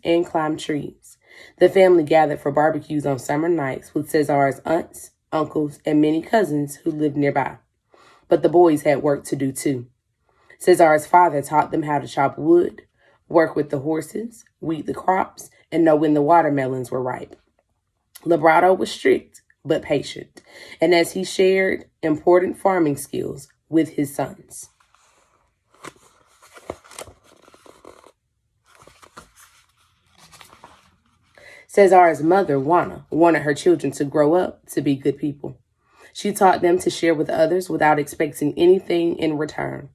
and climbed trees. The family gathered for barbecues on summer nights with Cesar's aunts, uncles, and many cousins who lived nearby. But the boys had work to do too. Cesar's father taught them how to chop wood, work with the horses, weed the crops, and know when the watermelons were ripe. Labrado was strict, but patient, and as he shared important farming skills with his sons. Cesar's mother, Juana, wanted her children to grow up to be good people. She taught them to share with others without expecting anything in return.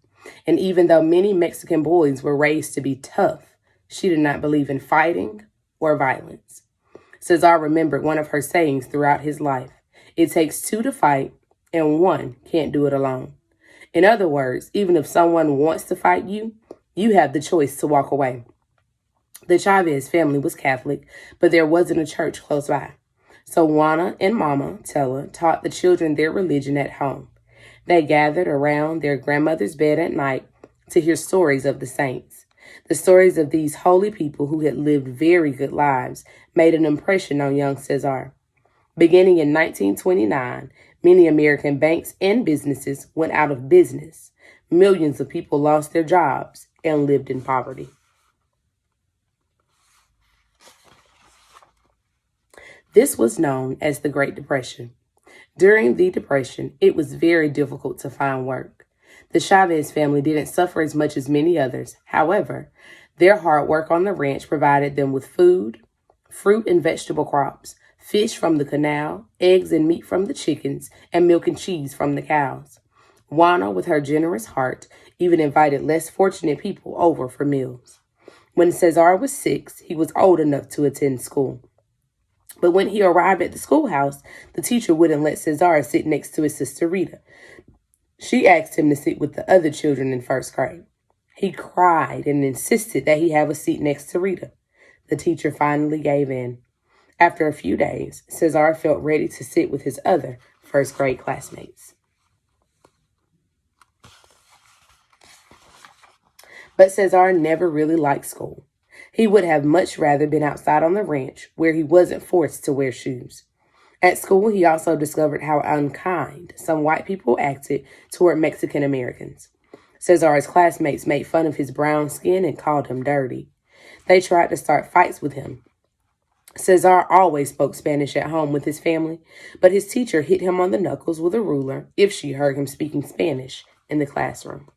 And even though many Mexican boys were raised to be tough, she did not believe in fighting or violence. Cesar remembered one of her sayings throughout his life: "It takes two to fight, and one can't do it alone." In other words, even if someone wants to fight you, you have the choice to walk away. The Chavez family was Catholic, but there wasn't a church close by. So Juana and Mama, Tella, taught the children their religion at home. They gathered around their grandmother's bed at night to hear stories of the saints. The stories of these holy people who had lived very good lives made an impression on young Cesar. Beginning in 1929, many American banks and businesses went out of business. Millions of people lost their jobs and lived in poverty. This was known as the Great Depression. During the Depression, it was very difficult to find work. The Chavez family didn't suffer as much as many others. However, their hard work on the ranch provided them with food, fruit and vegetable crops, fish from the canal, eggs and meat from the chickens, and milk and cheese from the cows. Juana, with her generous heart, even invited less fortunate people over for meals. When Cesar was 6, he was old enough to attend school. But when he arrived at the schoolhouse, the teacher wouldn't let Cesar sit next to his sister Rita. She asked him to sit with the other children in first grade. He cried and insisted that he have a seat next to Rita. The teacher finally gave in. After a few days, Cesar felt ready to sit with his other first grade classmates. But Cesar never really liked school. He would have much rather been outside on the ranch where he wasn't forced to wear shoes. At school, he also discovered how unkind some white people acted toward Mexican Americans. Cesar's classmates made fun of his brown skin and called him dirty. They tried to start fights with him. Cesar always spoke Spanish at home with his family, but his teacher hit him on the knuckles with a ruler if she heard him speaking Spanish in the classroom.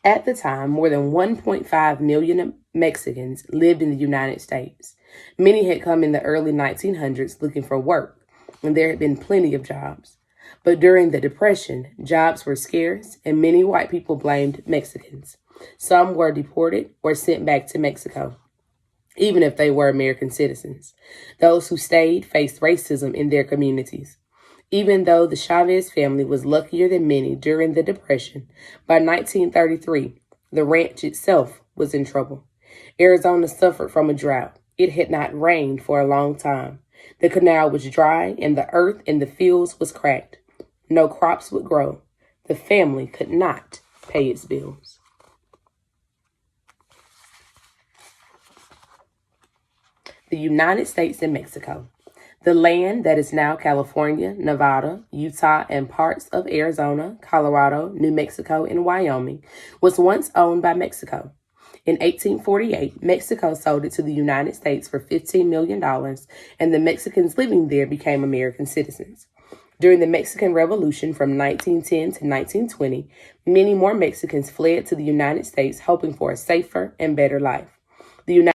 At the time, more than 1.5 million Mexicans lived in the United States. Many had come in the early 1900s looking for work, and there had been plenty of jobs. But during the Depression, jobs were scarce, and many white people blamed Mexicans. Some were deported or sent back to Mexico, even if they were American citizens. Those who stayed faced racism in their communities. Even though the Chavez family was luckier than many during the Depression, by 1933, the ranch itself was in trouble. Arizona suffered from a drought. It had not rained for a long time. The canal was dry and the earth in the fields was cracked. No crops would grow. The family could not pay its bills. The United States and Mexico. The land that is now California, Nevada, Utah, and parts of Arizona, Colorado, New Mexico, and Wyoming was once owned by Mexico. In 1848, Mexico sold it to the United States for $15 million, and the Mexicans living there became American citizens. During the Mexican Revolution from 1910 to 1920, many more Mexicans fled to the United States hoping for a safer and better life. The United